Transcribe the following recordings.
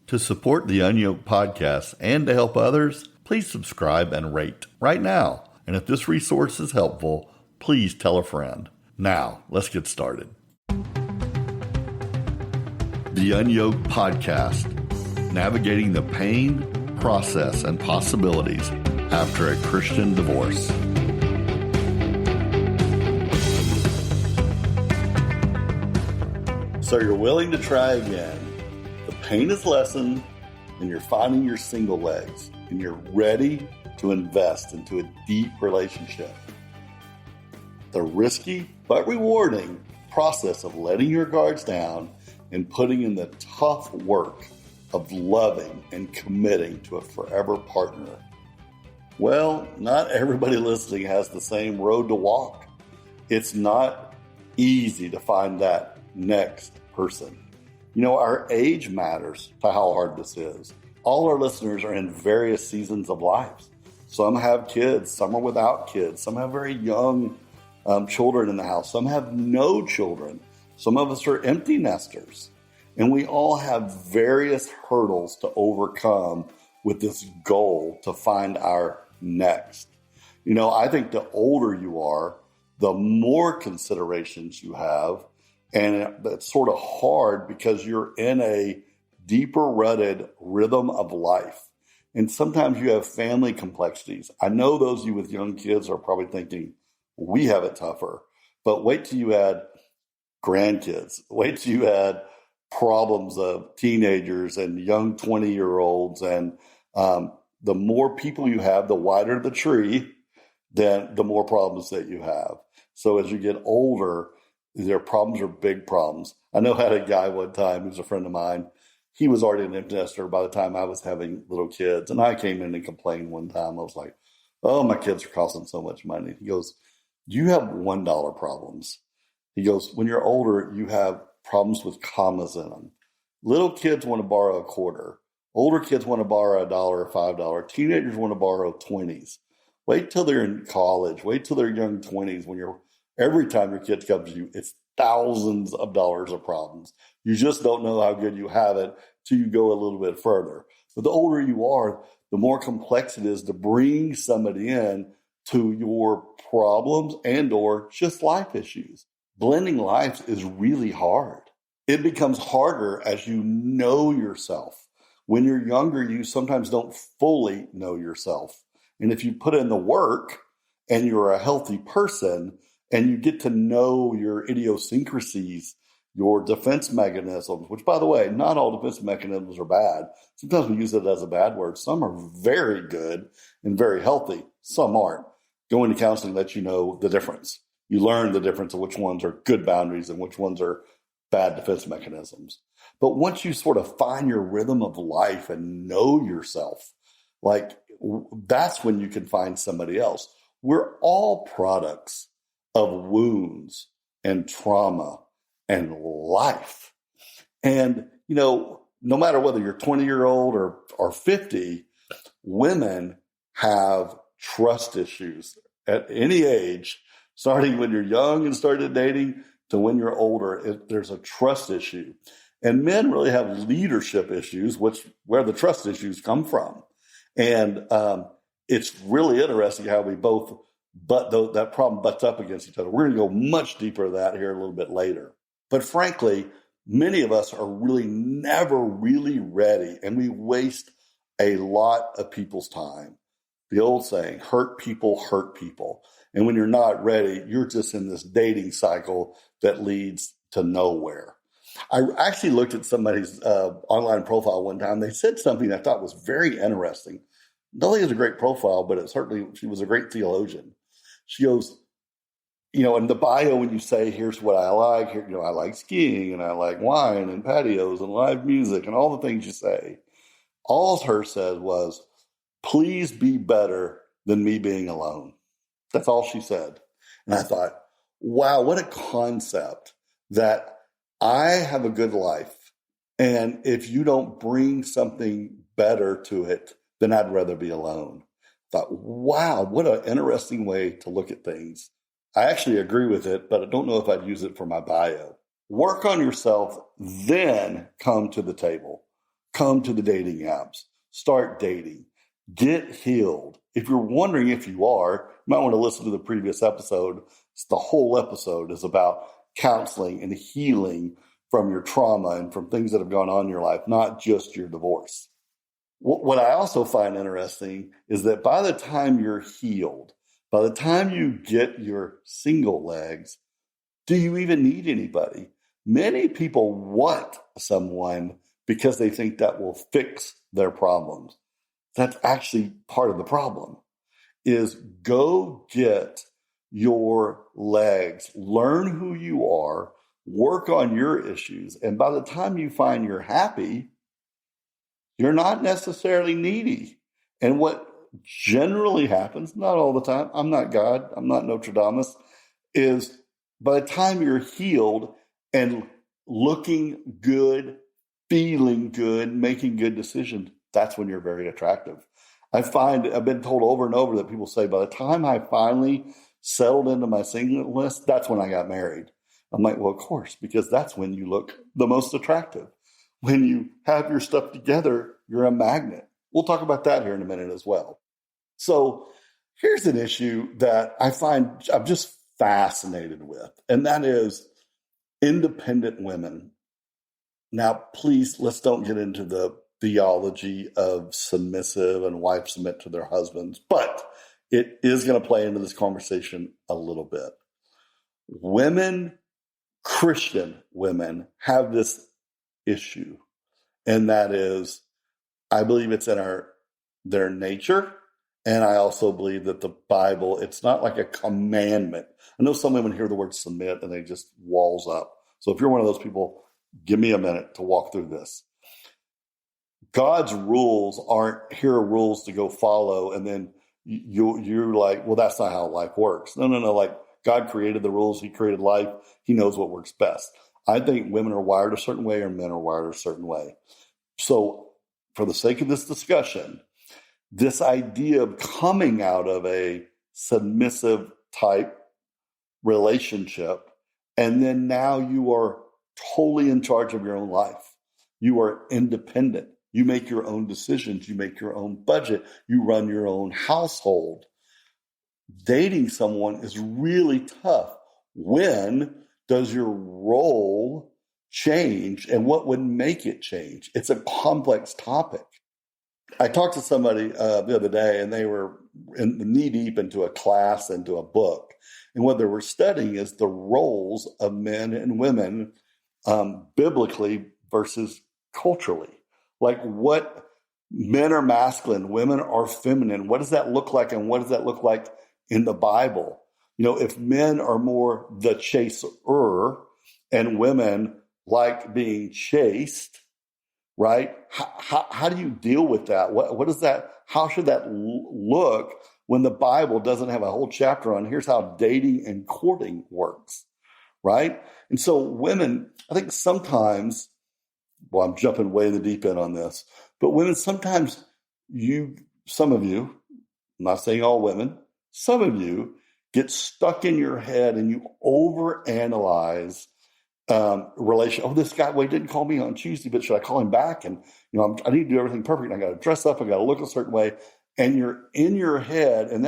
To support the Unyoked podcast and to help others, please subscribe and rate right now. And if this resource is helpful, please tell a friend. Now, let's get started. The Unyoked podcast, navigating the pain, process, and possibilities after a Christian divorce. So you're willing to try again. The pain is lessened, and you're finding your single legs, and you're ready to invest into a deep relationship. The risky but rewarding process of letting your guards down and putting in the tough work of loving and committing to a forever partner. Well, not everybody listening has the same road to walk. It's not easy to find that next person. You know, our age matters to how hard this is. All our listeners are in various seasons of life. Some have kids, some are without kids, some have very young children in the house, some have no children, some of us are empty nesters. And we all have various hurdles to overcome with this goal to find our next. You know, I think the older you are, the more considerations you have. And it's sort of hard because you're in a deeper rutted rhythm of life. And sometimes you have family complexities. I know those of you with young kids are probably thinking, we have it tougher. But wait till you add grandkids. Wait till you add problems of teenagers and young 20-year-olds. And the more people you have, the wider the tree, then the more problems that you have. So as you get older, their problems are big problems. I know I had a guy one time who's a friend of mine. He was already an empty nester by the time I was having little kids. And I came in and complained one time. I was like, oh, my kids are costing so much money. He goes, do you have $1 problems? He goes, when you're older, you have problems with commas in them. Little kids want to borrow a quarter. Older kids want to borrow $1 or $5. Teenagers want to borrow 20s. Wait till they're in college. Wait till they're young 20s when you're every time your kid comes to you, it's thousands of dollars of problems. You just don't know how good you have it till you go a little bit further. But the older you are, the more complex it is to bring somebody in to your problems and or just life issues. Blending lives is really hard. It becomes harder as you know yourself. When you're younger, you sometimes don't fully know yourself. And if you put in the work and you're a healthy person, and you get to know your idiosyncrasies, your defense mechanisms, which, by the way, not all defense mechanisms are bad. Sometimes we use it as a bad word. Some are very good and very healthy. Some aren't. Going to counseling lets you know the difference. You learn the difference of which ones are good boundaries and which ones are bad defense mechanisms. But once you sort of find your rhythm of life and know yourself, like that's when you can find somebody else. We're all products of wounds and trauma and life. And, you know, no matter whether you're 20-year-old or 50, women have trust issues at any age, starting when you're young and started dating to when you're older. There's a trust issue. And men really have leadership issues, where the trust issues come from. And it's really interesting how we both that problem butts up against each other. We're going to go much deeper into that here a little bit later. But frankly, many of us are really never really ready, and we waste a lot of people's time. The old saying, hurt people hurt people. And when you're not ready, you're just in this dating cycle that leads to nowhere. I actually looked at somebody's online profile one time. They said something I thought was very interesting. Not only is a great profile, but she was a great theologian. She goes, you know, in the bio, when you say, here's what I like, here, you know, I like skiing and I like wine and patios and live music and all the things you say. All her said was, please be better than me being alone. That's all she said. And I thought, wow, what a concept that I have a good life. And if you don't bring something better to it, then I'd rather be alone. Thought, wow, what an interesting way to look at things. I actually agree with it, but I don't know if I'd use it for my bio. Work on yourself, then come to the table. come to the dating apps, start dating, get healed. If you're wondering if you are, you might want to listen to the previous episode. The whole episode is about counseling and healing from your trauma and from things that have gone on in your life, not just your divorce. What I also find interesting is that by the time you're healed, by the time you get your single legs, do you even need anybody? Many people want someone because they think that will fix their problems. That's actually part of the problem, is go get your legs, learn who you are, work on your issues. And by the time you find you're happy, you're not necessarily needy. And what generally happens, not all the time, I'm not God, I'm not Nostradamus, is by the time you're healed and looking good, feeling good, making good decisions, that's when you're very attractive. I've been told over and over that people say, by the time I finally settled into my singleness, that's when I got married. I'm like, well, of course, because that's when you look the most attractive. When you have your stuff together, you're a magnet. We'll talk about that here in a minute as well. So here's an issue that I find I'm just fascinated with, and that is independent women. Now, please, let's don't get into the theology of submissive and wives submit to their husbands, but it is going to play into this conversation a little bit. Women, Christian women, have this issue, and that is, I believe it's in their nature, and I also believe that the Bible, it's not like a commandment. I know some women hear the word submit and they just walls up. So if you're one of those people, give me a minute to walk through this. God's rules aren't here rules to go follow, and then you're like, well, that's not how life works. No. Like, God created the rules. He created life. He knows what works best. I think women are wired a certain way and men are wired a certain way. So for the sake of this discussion, this idea of coming out of a submissive type relationship, and then now you are totally in charge of your own life. You are independent. You make your own decisions. You make your own budget. You run your own household. Dating someone is really tough. When does your role change, and what would make it change? It's a complex topic. I talked to somebody the other day, and they were knee deep into a class, into a book. And what they were studying is the roles of men and women biblically versus culturally. Like, what men are masculine, women are feminine. What does that look like, and what does that look like in the Bible? You know, if men are more the chaser and women like being chased, right? How do you deal with that? What is that? How should that look when the Bible doesn't have a whole chapter on here's how dating and courting works, right? And so women, I think sometimes, well, I'm jumping way in the deep end on this, but women, sometimes some of you, I'm not saying all women, some of you get stuck in your head and you overanalyze relation. Oh, this guy, well, he didn't call me on Tuesday, but should I call him back? And, I need to do everything perfect. I got to dress up. I got to look a certain way. And you're in your head, and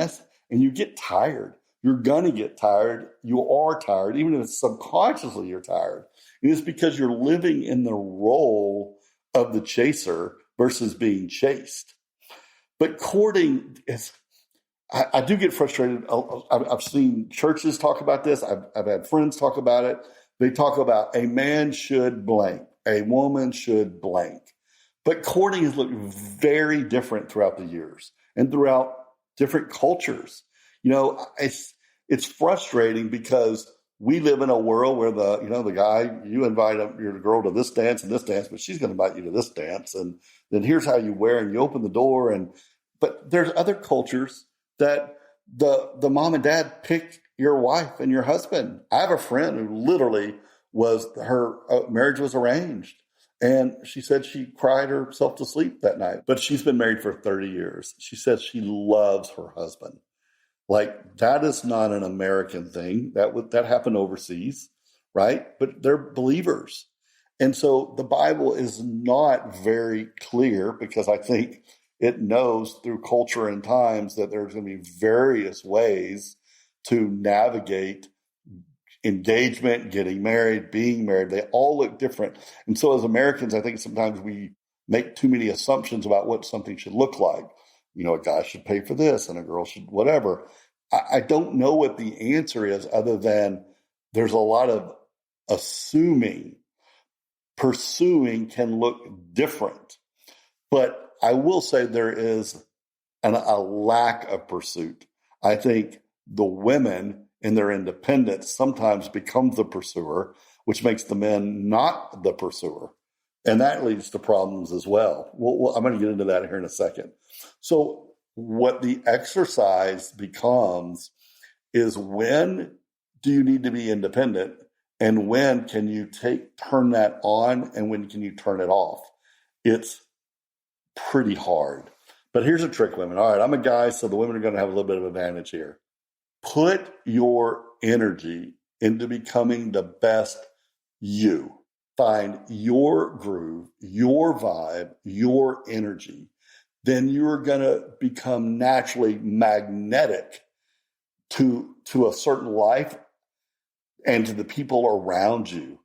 you get tired. You're going to get tired. You are tired, even if it's subconsciously you're tired. And it's because you're living in the role of the chaser versus being chased. But courting is, I do get frustrated. I've seen churches talk about this. I've had friends talk about it. They talk about a man should blank, a woman should blank. But courting has looked very different throughout the years and throughout different cultures. It's frustrating because we live in a world where the guy, you invite your girl to this dance and this dance, but she's going to invite you to this dance. And then here's how you wear, and you open the door. But there's other cultures that the mom and dad pick your wife and your husband. I have a friend who literally her marriage was arranged, and she said she cried herself to sleep that night, but she's been married for 30 years. She says she loves her husband. Like, that is not an American thing. That happened overseas, right? But they're believers. And so the Bible is not very clear, because I think it knows through culture and times that there's going to be various ways to navigate engagement, getting married, being married. They all look different. And so as Americans, I think sometimes we make too many assumptions about what something should look like. A guy should pay for this and a girl should whatever. I don't know what the answer is, other than there's a lot of assuming. Pursuing can look different. But I will say there is a lack of pursuit. I think the women in their independence sometimes become the pursuer, which makes the men not the pursuer. And that leads to problems as well. I'm going to get into that here in a second. So what the exercise becomes is, when do you need to be independent? And when can you turn that on, and when can you turn it off? It's pretty hard. But here's a trick, women. All right, I'm a guy, so the women are going to have a little bit of advantage here. Put your energy into becoming the best you. Find your groove, your vibe, your energy. Then you're going to become naturally magnetic to a certain life and to the people around you.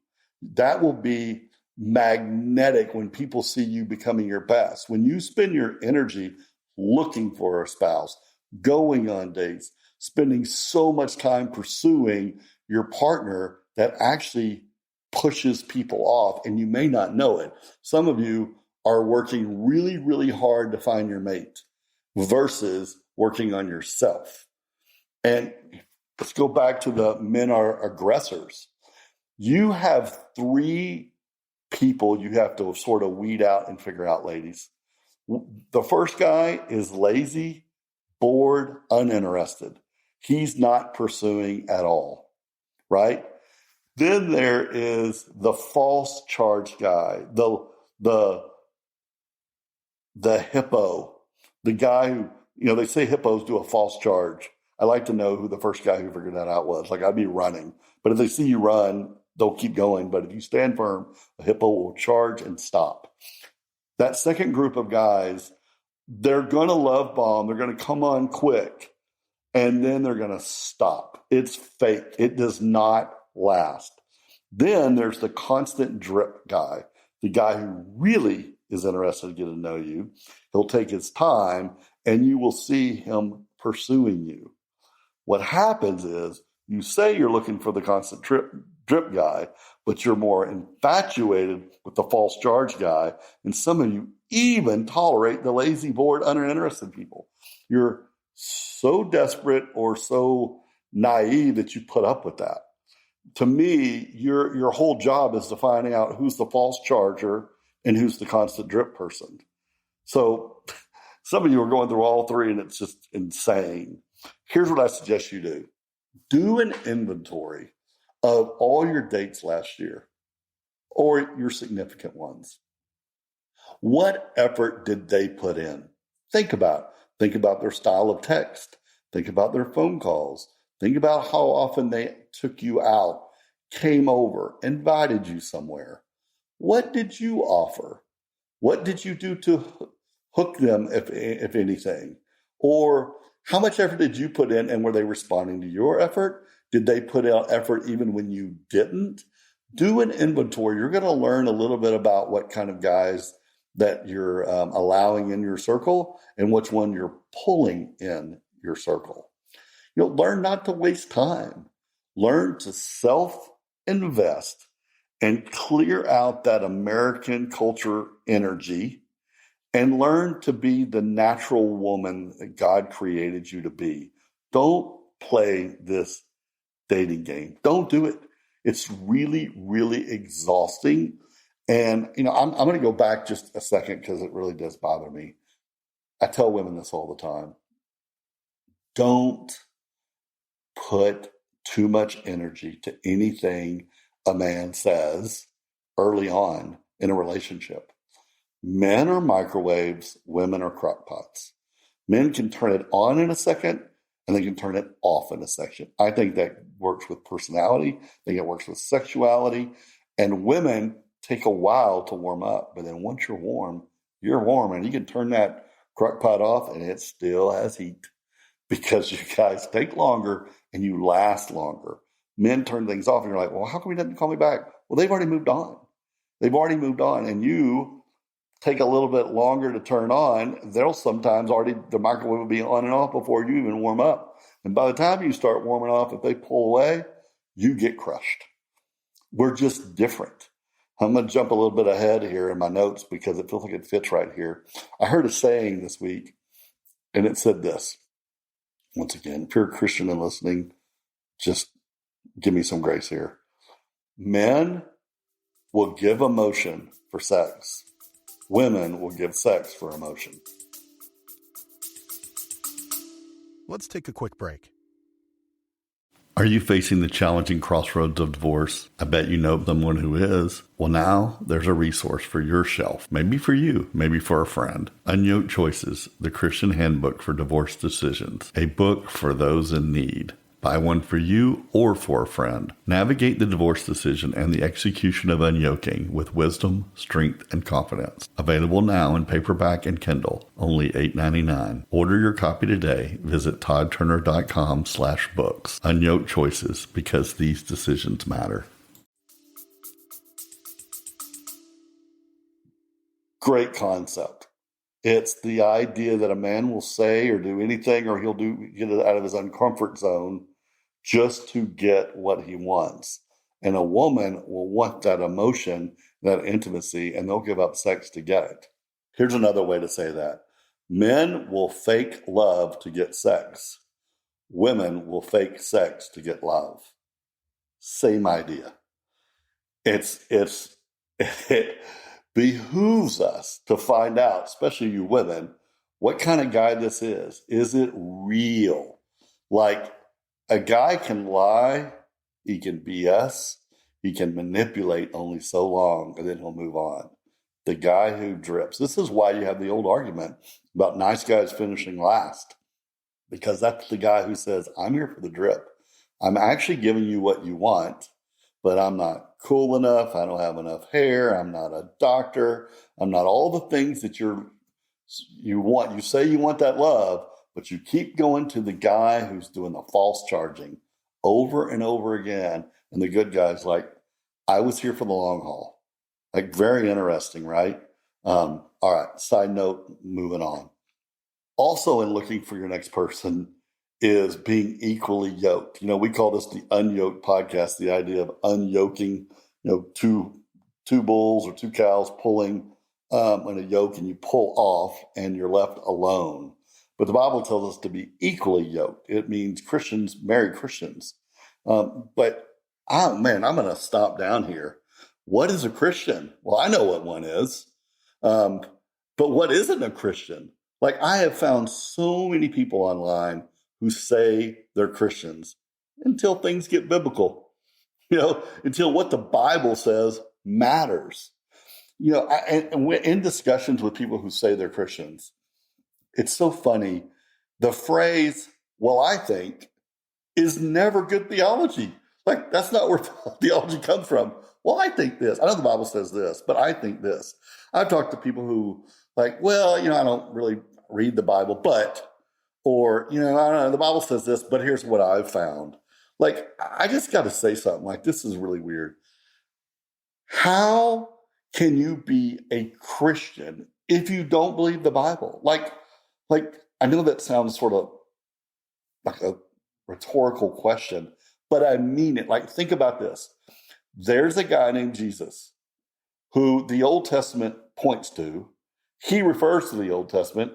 That will be magnetic when people see you becoming your best. When you spend your energy looking for a spouse, going on dates, spending so much time pursuing your partner, that actually pushes people off, and you may not know it. Some of you are working really, really hard to find your mate versus working on yourself. And let's go back to the men are aggressors. You have 3 people you have to sort of weed out and figure out, ladies. The first guy is lazy, bored, uninterested. He's not pursuing at all, right? Then there is the false charge guy, the hippo, the guy who, they say hippos do a false charge. I like to know who the first guy who figured that out was. Like, I'd be running, but if they see you run, they'll keep going. But if you stand firm, a hippo will charge and stop. That second group of guys, they're going to love bomb. They're going to come on quick, and then they're going to stop. It's fake. It does not last. Then there's the constant drip guy, the guy who really is interested to get to know you. He'll take his time, and you will see him pursuing you. What happens is, you say you're looking for the constant drip guy, but you're more infatuated with the false charge guy. And some of you even tolerate the lazy, bored, uninterested people. You're so desperate or so naive that you put up with that. To me, your whole job is to find out who's the false charger and who's the constant drip person. So some of you are going through all 3, and it's just insane. Here's what I suggest you do. Do an inventory of all your dates last year, or your significant ones. What effort did they put in? Think about their style of text. Think about their phone calls. Think about how often they took you out, came over, invited you somewhere. What did you offer? What did you do to hook them, if anything? Or how much effort did you put in, and were they responding to your effort? Did they put out effort even when you didn't? Do an inventory. You're going to learn a little bit about what kind of guys that you're allowing in your circle and which one you're pulling in your circle. Learn not to waste time. Learn to self-invest and clear out that American culture energy, and learn to be the natural woman that God created you to be. Don't play this dating game. Don't do it. It's really, really exhausting. And, I'm going to go back just a second, because it really does bother me. I tell women this all the time. Don't put too much energy to anything a man says early on in a relationship. Men are microwaves, women are crock pots. Men can turn it on in a second, and they can turn it off in a second. I think that works with personality. I think it works with sexuality. And women take a while to warm up. But then once you're warm, and you can turn that crock pot off and it still has heat because you guys take longer and you last longer. Men turn things off and you're like, well, how come he doesn't call me back? Well, they've already moved on. And you take a little bit longer to turn on. They'll sometimes the microwave will be on and off before you even warm up. And by the time you start warming off, if they pull away, you get crushed. We're just different. I'm going to jump a little bit ahead here in my notes because it feels like it fits right here. I heard a saying this week, and it said this. Once again, if you're a Christian and listening, just give me some grace here. Men will give emotion for sex. Women will give sex for emotion. Let's take a quick break. Are you facing the challenging crossroads of divorce? I bet you know someone who is. Well, now there's a resource for your shelf. Maybe for you, maybe for a friend. Unyoked Choices, the Christian Handbook for Divorce Decisions. A book for those in need. Buy one for you or for a friend. Navigate the divorce decision and the execution of unyoking with wisdom, strength, and confidence. Available now in paperback and Kindle. Only $8.99. Order your copy today. Visit toddturner.com/books. Unyoked Choices, because these decisions matter. Great concept. It's the idea that a man will say or do anything, or get it out of his uncomfort zone just to get what he wants. And a woman will want that emotion, that intimacy, and they'll give up sex to get it. Here's another way to say that. Men will fake love to get sex. Women will fake sex to get love. Same idea. It behooves us to find out, especially you women, what kind of guy this is. Is it real? Like, a guy can lie, he can BS, he can manipulate only so long, and then he'll move on. The guy who drips. This is why you have the old argument about nice guys finishing last, because that's the guy who says, I'm here for the drip. I'm actually giving you what you want, but I'm not cool enough. I don't have enough hair. I'm not a doctor. I'm not all the things that you want. You say you want that love, but you keep going to the guy who's doing the false charging over and over again. And the good guy's like, I was here for the long haul. Like, very interesting, right? All right, side note, moving on. Also, in looking for your next person is being equally yoked. We call this the Unyoked podcast, the idea of unyoking, two bulls or two cows pulling on a yoke, and you pull off and you're left alone. But the Bible tells us to be equally yoked. It means Christians marry Christians. I'm going to stop down here. What is a Christian? Well, I know what one is. But what isn't a Christian? Like, I have found so many people online who say they're Christians until things get biblical, until what the Bible says matters. And we're in discussions with people who say they're Christians. It's so funny. The phrase, well, I think, is never good theology. Like, that's not where theology comes from. Well, I think this. I know the Bible says this, but I think this. I've talked to people who like, well, I don't really read the Bible, or, I don't know, the Bible says this, but here's what I've found. Like, I just got to say something. Like, this is really weird. How can you be a Christian if you don't believe the Bible? Like, I know that sounds sort of like a rhetorical question, but I mean it. Like, think about this. There's a guy named Jesus who the Old Testament points to. He refers to the Old Testament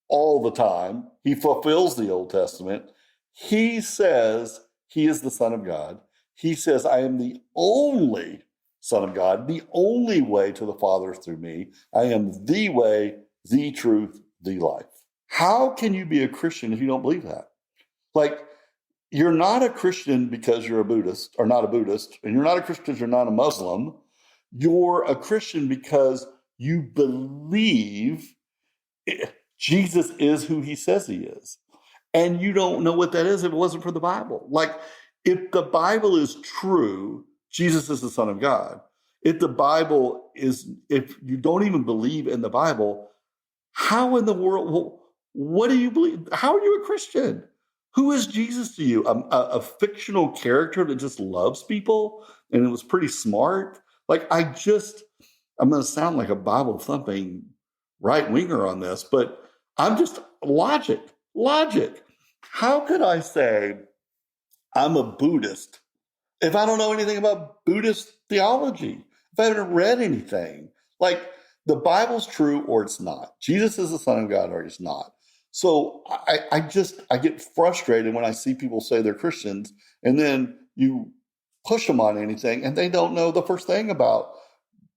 all the time. He fulfills the Old Testament. He says he is the Son of God. He says, I am the only Son of God. The only way to the Father is through me. I am the way, the truth, the life. How can you be a Christian if you don't believe that? Like, you're not a Christian because you're a Buddhist, or not a Buddhist, and you're not a Christian because you're not a Muslim. You're a Christian because you believe Jesus is who he says he is. And you don't know what that is if it wasn't for the Bible. Like, if the Bible is true, Jesus is the Son of God. if the Bible is, if you don't even believe in the Bible, how in the world, well, what do you believe? How are you a Christian? Who is Jesus to you? A fictional character that just loves people and it was pretty smart? Like, I'm going to sound like a Bible thumping right winger on this, but I'm just logic. How could I say I'm a Buddhist if I don't know anything about Buddhist theology, if I haven't read anything? Like, the Bible's true or it's not. Jesus is the Son of God or he's not. So I get frustrated when I see people say they're Christians and then you push them on anything and they don't know the first thing about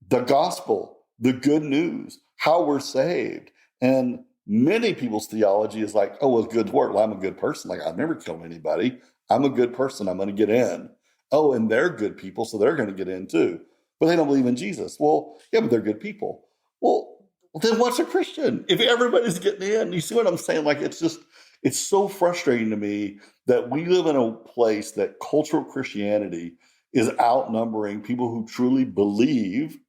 the gospel, the good news, how we're saved. And many people's theology is like, oh, well, good work. Well, I'm a good person. Like, I've never killed anybody. I'm a good person. I'm going to get in. Oh, and they're good people, so they're going to get in too. But they don't believe in Jesus. Well, yeah, but they're good people. Well, then what's a Christian? If everybody's getting in, you see what I'm saying? Like, it's so frustrating to me that we live in a place that cultural Christianity is outnumbering people who truly believe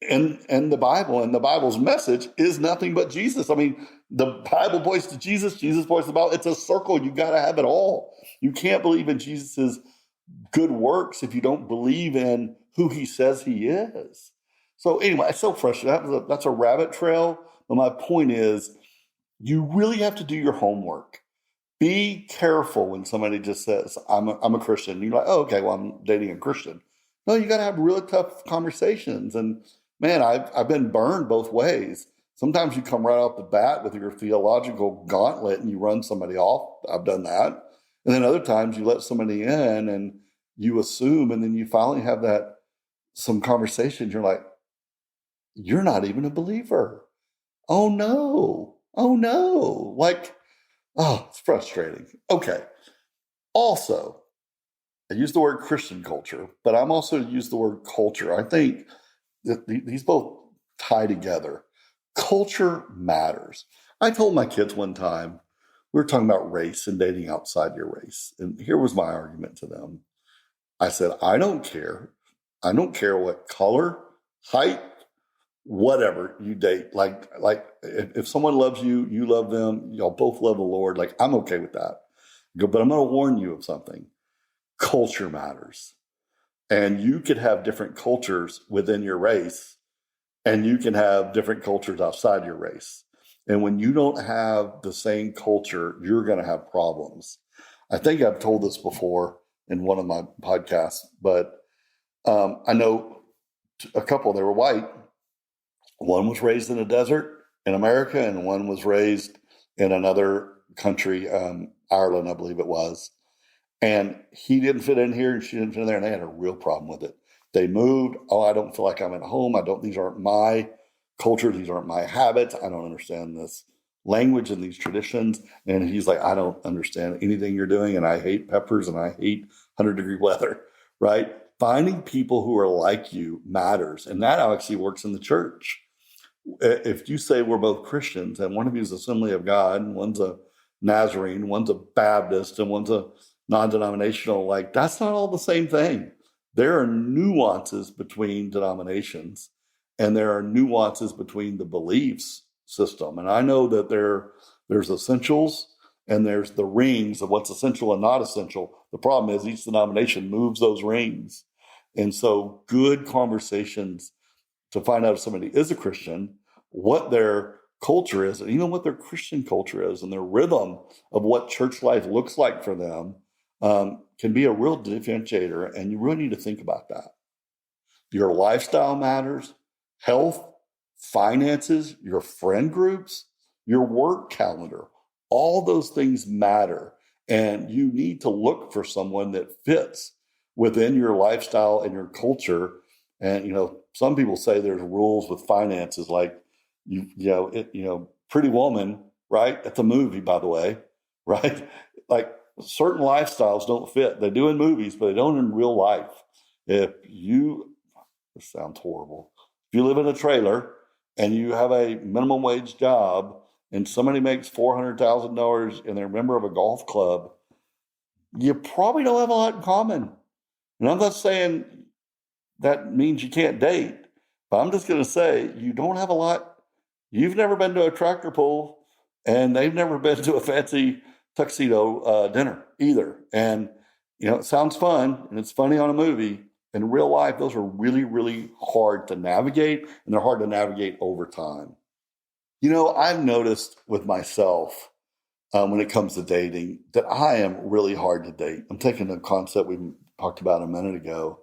in the Bible, and the Bible's message is nothing but Jesus. I mean, the Bible points to Jesus, Jesus points to the Bible. It's a circle. You got to have it all. You can't believe in Jesus's good works if you don't believe in who he says he is. So anyway, it's so frustrating. That's a rabbit trail. But my point is, you really have to do your homework. Be careful when somebody just says, I'm a Christian. You're like, oh, okay, well, I'm dating a Christian. No, you got to have really tough conversations. And man, I've been burned both ways. Sometimes you come right off the bat with your theological gauntlet and you run somebody off. I've done that. And then other times you let somebody in and you assume, and then you finally have some conversations. You're like, you're not even a believer. Oh no. Oh no. Like, oh, it's frustrating. Okay. Also, I use the word Christian culture, but I'm also use the word culture. I think that these both tie together. Culture matters. I told my kids one time, we were talking about race and dating outside your race. And here was my argument to them. I said, I don't care. I don't care what color, height, whatever you date. Like if someone loves you, you love them, y'all both love the Lord. Like, I'm okay with that. I go, but I'm going to warn you of something. Culture matters. And you could have different cultures within your race, and you can have different cultures outside your race. And when you don't have the same culture, you're going to have problems. I think I've told this before in one of my podcasts, but I know a couple, they were white. One was raised in a desert in America, and one was raised in another country, Ireland, I believe it was. And he didn't fit in here and she didn't fit in there, and they had a real problem with it. They moved. Oh, I don't feel like I'm at home. These aren't my culture. These aren't my habits. I don't understand this language and these traditions. And he's like, I don't understand anything you're doing. And I hate peppers and I hate 100-degree weather, right? Finding people who are like you matters. And that actually works in the church. If you say we're both Christians and one of you is Assembly of God and one's a Nazarene, one's a Baptist, and one's a non-denominational, like, that's not all the same thing. There are nuances between denominations, and there are nuances between the beliefs system. And I know that there's essentials and there's the rings of what's essential and not essential. The problem is each denomination moves those rings. And so good conversations to find out if somebody is a Christian, what their culture is, and even what their Christian culture is, and their rhythm of what church life looks like for them, can be a real differentiator. And you really need to think about that. Your lifestyle matters, health, finances, your friend groups, your work calendar, all those things matter. And you need to look for someone that fits within your lifestyle and your culture. And, some people say there's rules with finances, like, Pretty Woman, right? That's a movie, by the way, right? Like, certain lifestyles don't fit. They do in movies, but they don't in real life. This sounds horrible. If you live in a trailer and you have a minimum wage job and somebody makes $400,000 and they're a member of a golf club, you probably don't have a lot in common. And I'm not saying that means you can't date. But I'm just going to say, you don't have a lot. You've never been to a tractor pull, and they've never been to a fancy tuxedo dinner either. And, it sounds fun, and it's funny on a movie. In real life, those are really, really hard to navigate, and they're hard to navigate over time. I've noticed with myself when it comes to dating that I am really hard to date. I'm taking a concept we talked about a minute ago,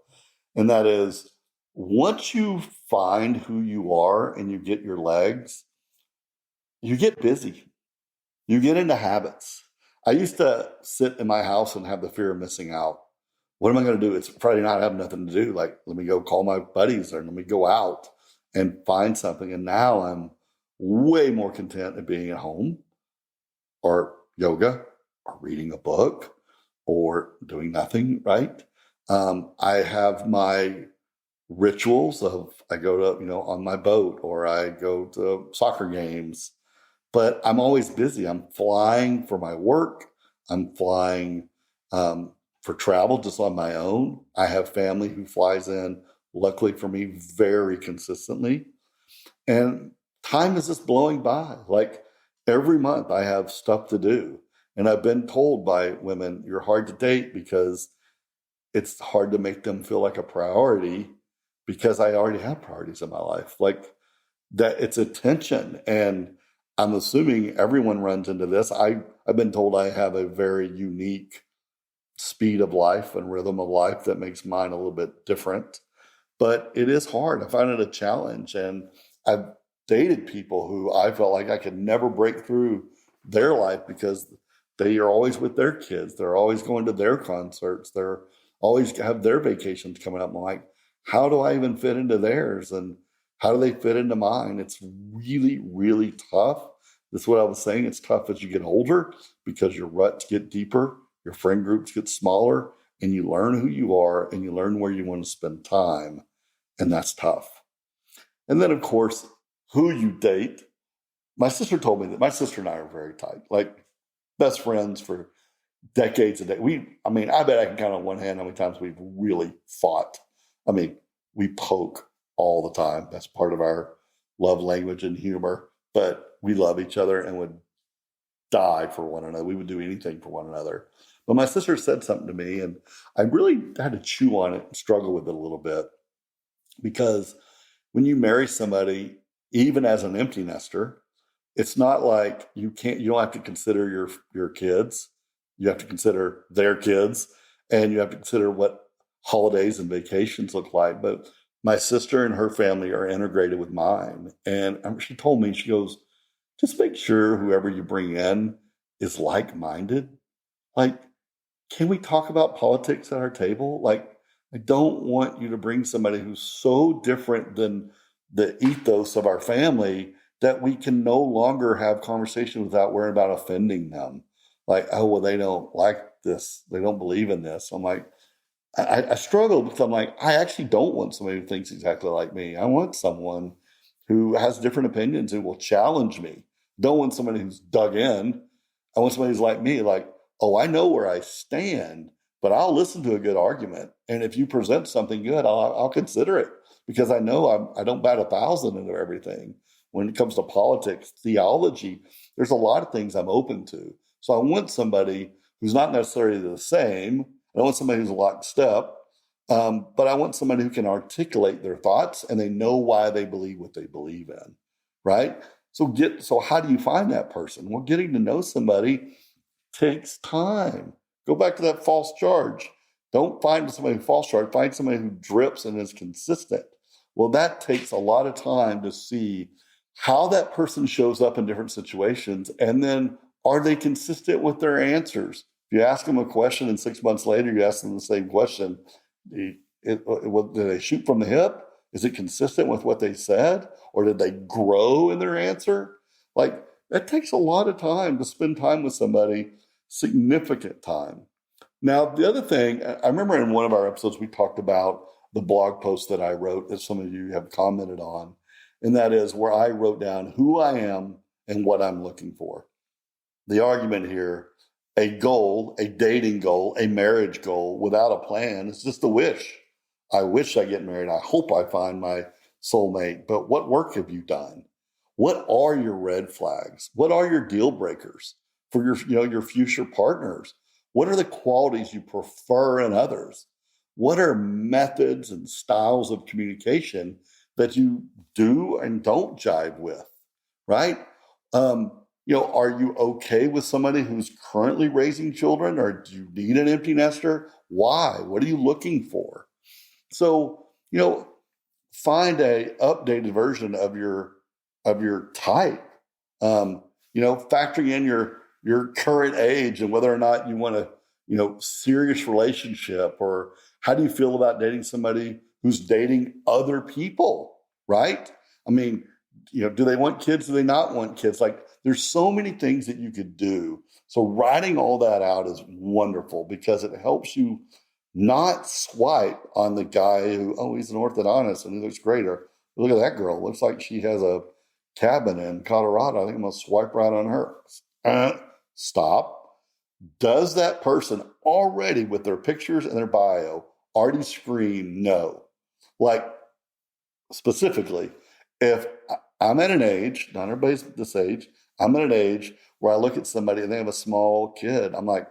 and that is once you find who you are and you get your legs, you get busy. You get into habits. I used to sit in my house and have the fear of missing out. What am I going to do? It's Friday night. I have nothing to do. Like, let me go call my buddies or let me go out and find something. And now I'm way more content at being at home or yoga or reading a book or doing nothing, right? I have my rituals of I go to, on my boat or I go to soccer games, but I'm always busy. I'm flying for my work. I'm flying for travel just on my own. I have family who flies in, luckily for me, very consistently. And time is just blowing by. Like every month I have stuff to do. And I've been told by women, you're hard to date because it's hard to make them feel like a priority because I already have priorities in my life. Like that it's attention. And I'm assuming everyone runs into this. I've been told I have a very unique speed of life and rhythm of life that makes mine a little bit different. But it is hard. I find it a challenge. And I've dated people who I felt like I could never break through their life because they are always with their kids. They're always going to their concerts. They're always have their vacations coming up. I'm like, how do I even fit into theirs? And how do they fit into mine? It's really, really tough. That's what I was saying. It's tough as you get older because your ruts get deeper, your friend groups get smaller, and you learn who you are and you learn where you want to spend time. And that's tough. And then, of course, who you date. My sister told me that my sister and I are very tight, like best friends for decades and decades. I bet I can count on one hand how many times we've really fought. We poke all the time. That's part of our love language and humor, but we love each other and would die for one another. We would do anything for one another. But my sister said something to me, and I really had to chew on it and struggle with it a little bit because when you marry somebody, even as an empty nester, it's not like you don't have to consider your kids. You have to consider their kids, and you have to consider what holidays and vacations look like. But my sister and her family are integrated with mine. And she told me, she goes, just make sure whoever you bring in is like-minded. Like, can we talk about politics at our table? Like, I don't want you to bring somebody who's so different than the ethos of our family that we can no longer have conversations without worrying about offending them. Like, oh, well, they don't like this. They don't believe in this. I'm like, I struggle because I'm like, I actually don't want somebody who thinks exactly like me. I want someone who has different opinions who will challenge me. Don't want somebody who's dug in. I want somebody who's like me, like, oh, I know where I stand, but I'll listen to a good argument. And if you present something good, I'll consider it because I know I don't bat 1,000 into everything. When it comes to politics, theology, there's a lot of things I'm open to. So I want somebody who's not necessarily the same. I don't want somebody who's lockstep, but I want somebody who can articulate their thoughts and they know why they believe what they believe in, right? So how do you find that person? Well, getting to know somebody takes time. Go back to that false charge. Don't find somebody who false charge. Find somebody who drips and is consistent. Well, that takes a lot of time to see how that person shows up in different situations, and then are they consistent with their answers? If you ask them a question and 6 months later you ask them the same question, do they shoot from the hip? Is it consistent with what they said? Or did they grow in their answer? Like, that takes a lot of time to spend time with somebody, significant time. Now, the other thing, I remember in one of our episodes, we talked about the blog post that I wrote that some of you have commented on. And that is where I wrote down who I am and what I'm looking for. The argument here, a goal, a dating goal, a marriage goal without a plan is just a wish. I wish I get married. I hope I find my soulmate. But what work have you done? What are your red flags? What are your deal breakers for your future partners? What are the qualities you prefer in others? What are methods and styles of communication that you do and don't jive with, right? Are you okay with somebody who's currently raising children, or do you need an empty nester? Why? What are you looking for? So, find a updated version of your type. Factoring in your current age and whether or not you want a serious relationship, or how do you feel about dating somebody who's dating other people, right? I mean, do they want kids? Do they not want kids? Like, there's so many things that you could do. So writing all that out is wonderful because it helps you not swipe on the guy who, oh, he's an orthodontist and he looks great. Or look at that girl. Looks like she has a cabin in Colorado. I think I'm going to swipe right on her. Stop. Does that person already, with their pictures and their bio, already scream no? Like, specifically, if I'm at an age, not everybody's this age, I'm at an age where I look at somebody and they have a small kid, I'm like,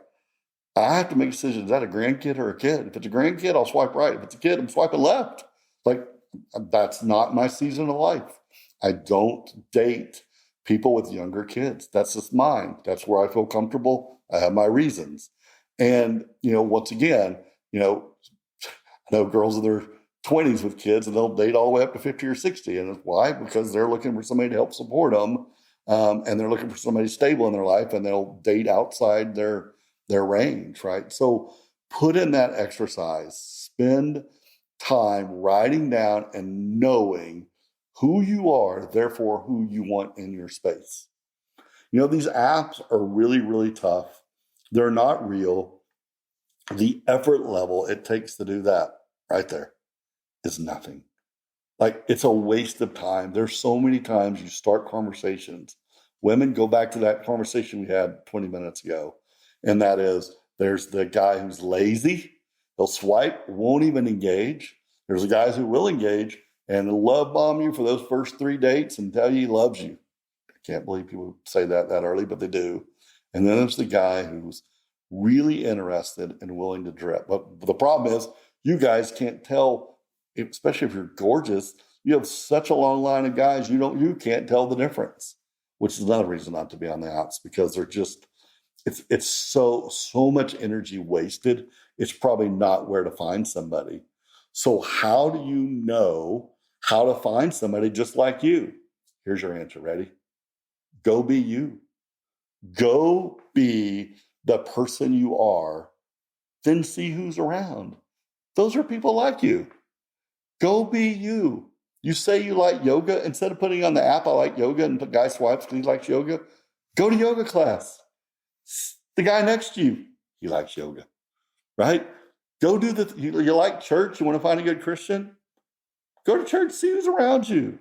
I have to make a decision. Is that a grandkid or a kid? If it's a grandkid, I'll swipe right. If it's a kid, I'm swiping left. Like, that's not my season of life. I don't date people with younger kids. That's just mine. That's where I feel comfortable. I have my reasons. And, once again, I know girls in their 20s with kids, and they'll date all the way up to 50 or 60. And why? Because they're looking for somebody to help support them. And they're looking for somebody stable in their life, and they'll date outside their range, right? So put in that exercise, spend time writing down and knowing who you are, therefore who you want in your space. These apps are really, really tough. They're not real. The effort level it takes to do that right there is nothing. Like, it's a waste of time. There's so many times you start conversations. Women, go back to that conversation we had 20 minutes ago. And that is, there's the guy who's lazy. He'll swipe, won't even engage. There's the guys who will engage and love bomb you for those first 3 dates and tell you he loves you. I can't believe people say that early, but they do. And then there's the guy who's really interested and willing to drip. But the problem is, you guys can't tell, especially if you're gorgeous. You have such a long line of guys, you can't tell the difference, which is another reason not to be on the apps, because they're just, it's so much energy wasted. It's probably not where to find somebody. So how do you know how to find somebody just like you? Here's your answer. Ready? Go be you. Go be the person you are, then see who's around. Those are people like you. Go be you. You say you like yoga. Instead of putting on the app, I like yoga, and the guy swipes because he likes yoga, go to yoga class. The guy next to you, he likes yoga, right? Go do you like church? You want to find a good Christian? Go to church, see who's around you.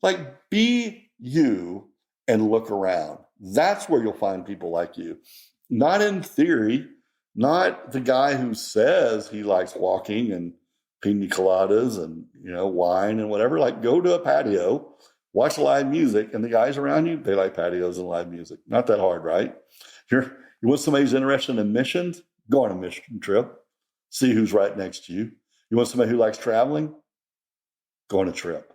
Like, be you and look around. That's where you'll find people like you. Not in theory, not the guy who says he likes walking and pina coladas and, wine and whatever. Like, go to a patio, watch live music, and the guys around you, they like patios and live music. Not that hard, right? You want somebody who's interested in missions? Go on a mission trip. See who's right next to you. You want somebody who likes traveling? Go on a trip.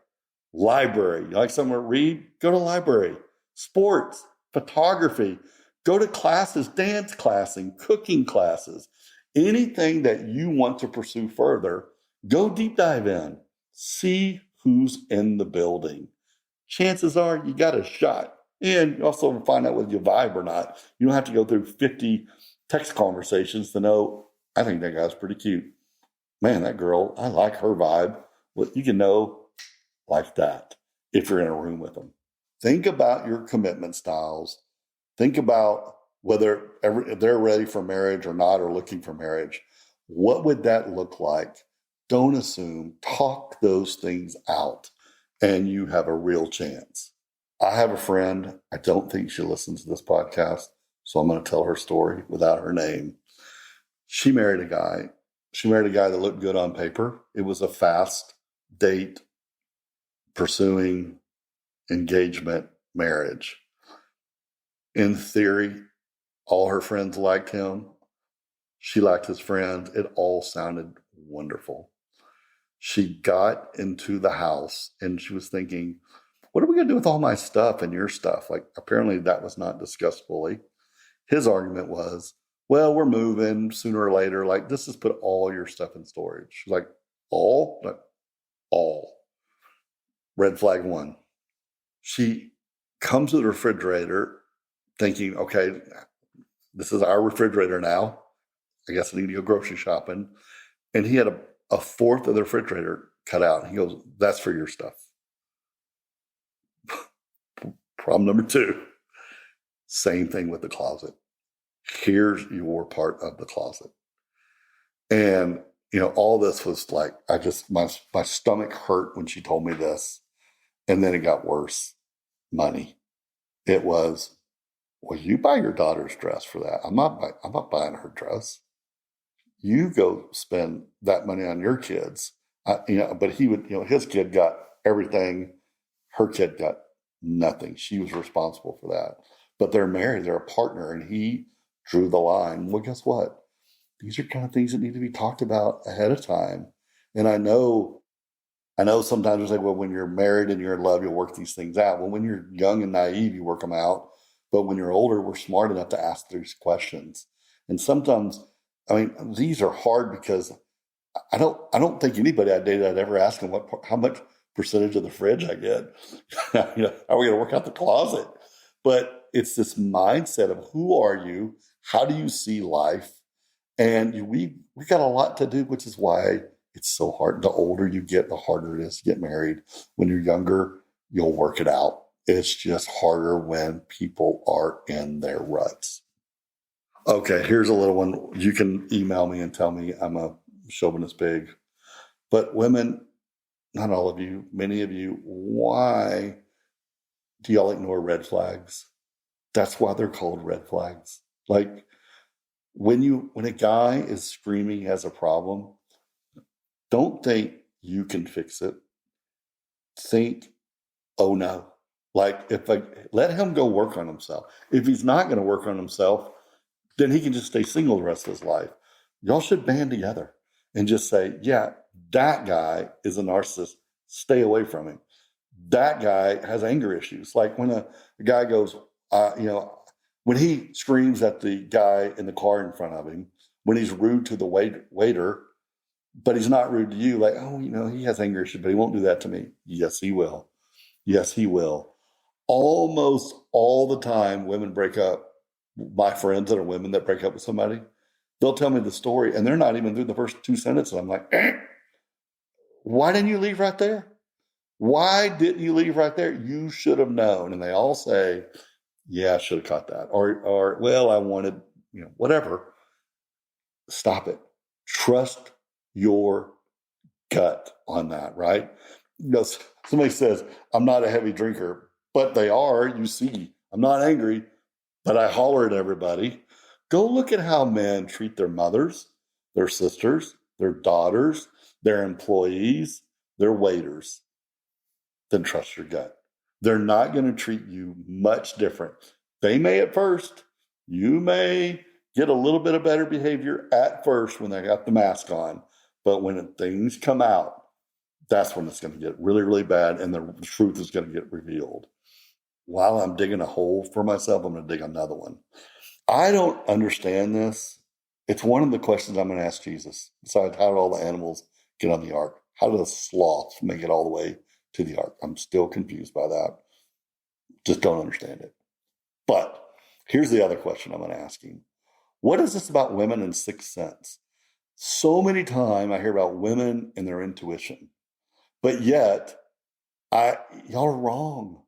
Library. You like somewhere to read? Go to library. Sports, photography. Go to classes, dance classes, cooking classes. Anything that you want to pursue further, go deep dive in. See who's in the building. Chances are you got a shot. And you also find out whether you vibe or not. You don't have to go through 50 text conversations to know, I think that guy's pretty cute. Man, that girl, I like her vibe. Well, you can know like that if you're in a room with them. Think about your commitment styles. Think about whether they're ready for marriage or not, or looking for marriage. What would that look like? Don't assume. Talk those things out, and you have a real chance. I have a friend. I don't think she listens to this podcast, so I'm going to tell her story without her name. She married a guy. She married a guy that looked good on paper. It was a fast date, pursuing engagement marriage. In theory, all her friends liked him. She liked his friends. It all sounded wonderful. She got into the house and she was thinking, what are we going to do with all my stuff and your stuff? Like, apparently that was not discussed fully. His argument was, well, we're moving sooner or later. Like, this is put all your stuff in storage. She's like, all? Like, all. Red flag one. She comes to the refrigerator thinking, okay, this is our refrigerator now. I guess I need to go grocery shopping. And he had a fourth of the refrigerator cut out. He goes, that's for your stuff. Problem number two, same thing with the closet. Here's your part of the closet. And, all this was like, my stomach hurt when she told me this. And then it got worse. Money. It was, well, you buy your daughter's dress for that. I'm not buying her dress. You go spend that money on your kids. But he would, his kid got everything. Her kid got nothing. She was responsible for that. But they're married, they're a partner, and he drew the line. Well, guess what? These are kind of things that need to be talked about ahead of time. And I know sometimes we say, well, when you're married and you're in love, you'll work these things out. Well, when you're young and naive, you work them out. But when you're older, we're smart enough to ask these questions. And sometimes, these are hard because I don't think anybody I dated, I'd ever ask them how much percentage of the fridge I get. How are we going to work out the closet? But it's this mindset of who are you? How do you see life? And we got a lot to do, which is why it's so hard. The older you get, the harder it is to get married. When you're younger, you'll work it out. It's just harder when people are in their ruts. Okay, here's a little one. You can email me and tell me I'm a chauvinist pig. But women, not all of you, many of you, why do y'all ignore red flags? That's why they're called red flags. Like when a guy is screaming he has a problem, don't think you can fix it. Think, oh no. Like let him go work on himself. If he's not going to work on himself, then he can just stay single the rest of his life. Y'all should band together and just say, yeah, that guy is a narcissist. Stay away from him. That guy has anger issues. Like when a guy goes, when he screams at the guy in the car in front of him, when he's rude to the waiter, but he's not rude to you, like, oh, he has anger issues, but he won't do that to me. Yes, he will. Yes, he will. Almost all the time, women break up. My friends that are women that break up with somebody, they'll tell me the story, and they're not even through the first two sentences. I'm like, why didn't you leave right there? Why didn't you leave right there? You should have known. And they all say, yeah, I should have caught that. Or well, I wanted, whatever. Stop it. Trust your gut on that, right? Somebody says, I'm not a heavy drinker, but they are. You see, I'm not angry, but I holler at everybody. Go look at how men treat their mothers, their sisters, their daughters, their employees, their waiters. Then trust your gut. They're not going to treat you much different. They may at first. You may get a little bit of better behavior at first when they got the mask on. But when things come out, that's when it's going to get really, really bad and the truth is going to get revealed. While I'm digging a hole for myself, I'm going to dig another one. I don't understand this. It's one of the questions I'm going to ask Jesus. Besides, how did all the animals get on the ark? How did a sloth make it all the way to the ark? I'm still confused by that. Just don't understand it. But here's the other question I'm going to ask him. What is this about women and sixth sense? So many times I hear about women and their intuition, but yet y'all are wrong.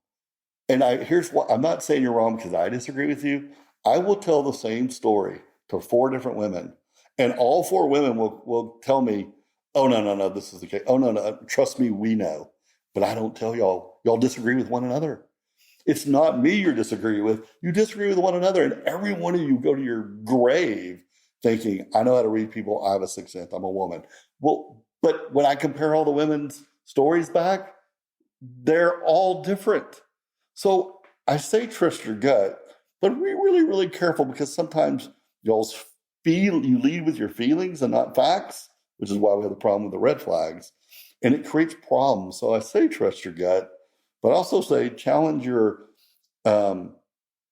And here's what, I'm not saying you're wrong because I disagree with you. I will tell the same story to 4 different women, and all 4 women will tell me, oh, no, this is the case. Oh, no, trust me, we know. But I don't tell y'all. Y'all disagree with one another. It's not me you're disagreeing with. You disagree with one another, and every one of you go to your grave thinking, I know how to read people, I have a sixth sense, I'm a woman. Well, but when I compare all the women's stories back, they're all different. So I say trust your gut, but be really, really careful, because sometimes you lead with your feelings and not facts, which is why we have the problem with the red flags, and it creates problems. So I say trust your gut, but also say challenge your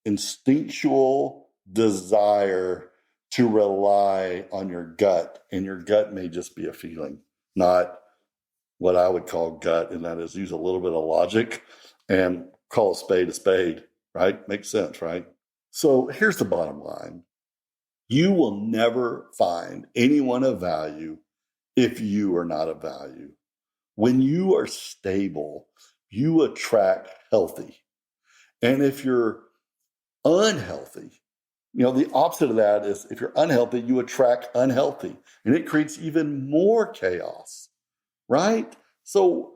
instinctual desire to rely on your gut, and your gut may just be a feeling, not what I would call gut, and that is use a little bit of logic and call a spade, right? Makes sense, right? So here's the bottom line. You will never find anyone of value if you are not of value. When you are stable, you attract healthy. And if you're unhealthy, the opposite of that is if you're unhealthy, you attract unhealthy, and it creates even more chaos, right? So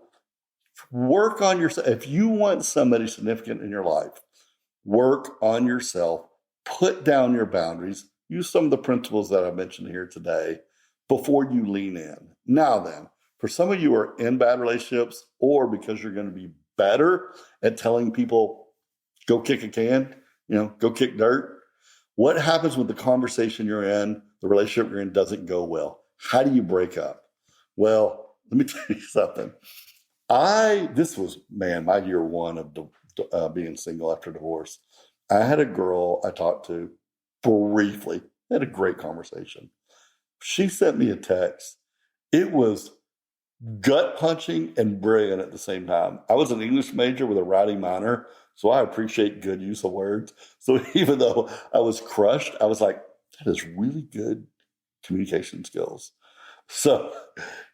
work on yourself. If you want somebody significant in your life, work on yourself, put down your boundaries, use some of the principles that I mentioned here today before you lean in. Now then, for some of you who are in bad relationships, or because you're going to be better at telling people, go kick a can, go kick dirt. What happens when the conversation you're in, the relationship you're in doesn't go well? How do you break up? Well, let me tell you something. This was, my year one of being single after divorce. I had a girl I talked to briefly, had a great conversation. She sent me a text. It was gut punching and brilliant at the same time. I was an English major with a writing minor, so I appreciate good use of words. So even though I was crushed, I was like, that is really good communication skills. So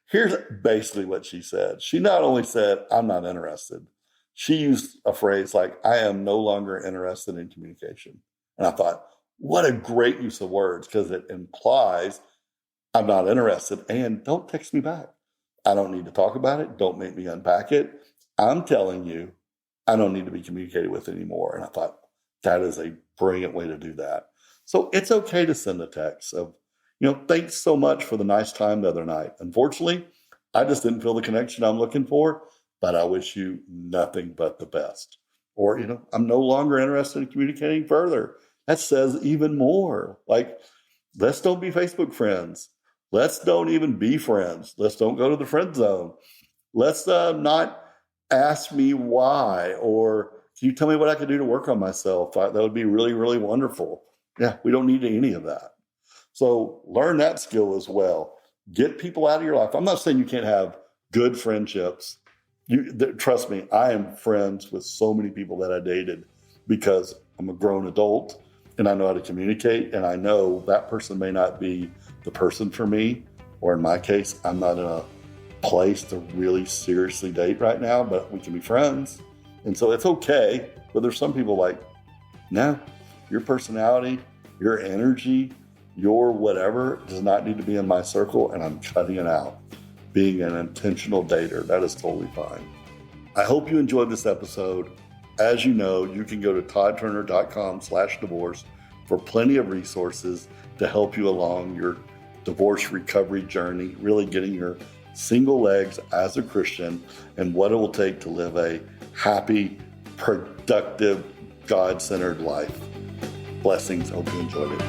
here's basically what she said. She not only said, I'm not interested, she used a phrase like, I am no longer interested in communication. And I thought, what a great use of words, because it implies I'm not interested, and don't text me back. I don't need to talk about it. Don't make me unpack it. I'm telling you, I don't need to be communicated with anymore. And I thought, that is a brilliant way to do that. So it's okay to send a text of, thanks so much for the nice time the other night. Unfortunately, I just didn't feel the connection I'm looking for, but I wish you nothing but the best. Or, I'm no longer interested in communicating further. That says even more. Like, let's don't be Facebook friends. Let's don't even be friends. Let's don't go to the friend zone. Let's not ask me why, or can you tell me what I can do to work on myself? That would be really, really wonderful. Yeah, we don't need any of that. So learn that skill as well. Get people out of your life. I'm not saying you can't have good friendships. Trust me, I am friends with so many people that I dated because I'm a grown adult and I know how to communicate, and I know that person may not be the person for me, or in my case, I'm not in a place to really seriously date right now, but we can be friends. And so it's okay. But there's some people like, no, your personality, your energy, your whatever does not need to be in my circle, and I'm cutting it out. Being an intentional dater, that is totally fine. I hope you enjoyed this episode. As you know, you can go to toddturner.com/divorce for plenty of resources to help you along your divorce recovery journey, really getting your single legs as a Christian and what it will take to live a happy, productive, God-centered life. Blessings. Hope you enjoyed it.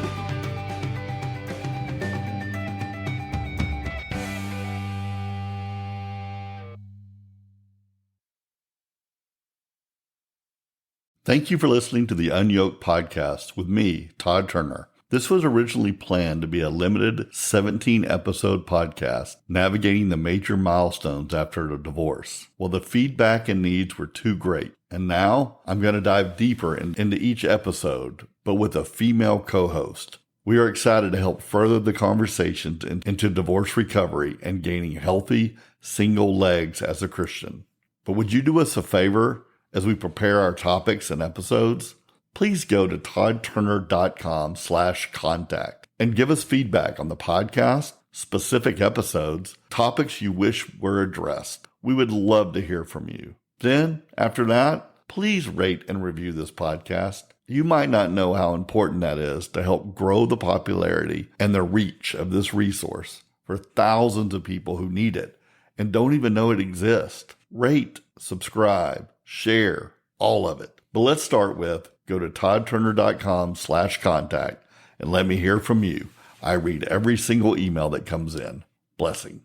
Thank you for listening to the Unyoked podcast with me, Todd Turner. This was originally planned to be a limited 17-episode podcast navigating the major milestones after a divorce. Well, the feedback and needs were too great, and now I'm going to dive deeper into each episode, but with a female co-host. We are excited to help further the conversations into divorce recovery and gaining healthy, single legs as a Christian. But would you do us a favor as we prepare our topics and episodes? Please go to toddturner.com/contact and give us feedback on the podcast, specific episodes, topics you wish were addressed. We would love to hear from you. Then, after that, please rate and review this podcast. You might not know how important that is to help grow the popularity and the reach of this resource for thousands of people who need it and don't even know it exists. Rate, subscribe, share, all of it. But let's start with go to toddturner.com/contact and let me hear from you. I read every single email that comes in. Blessing.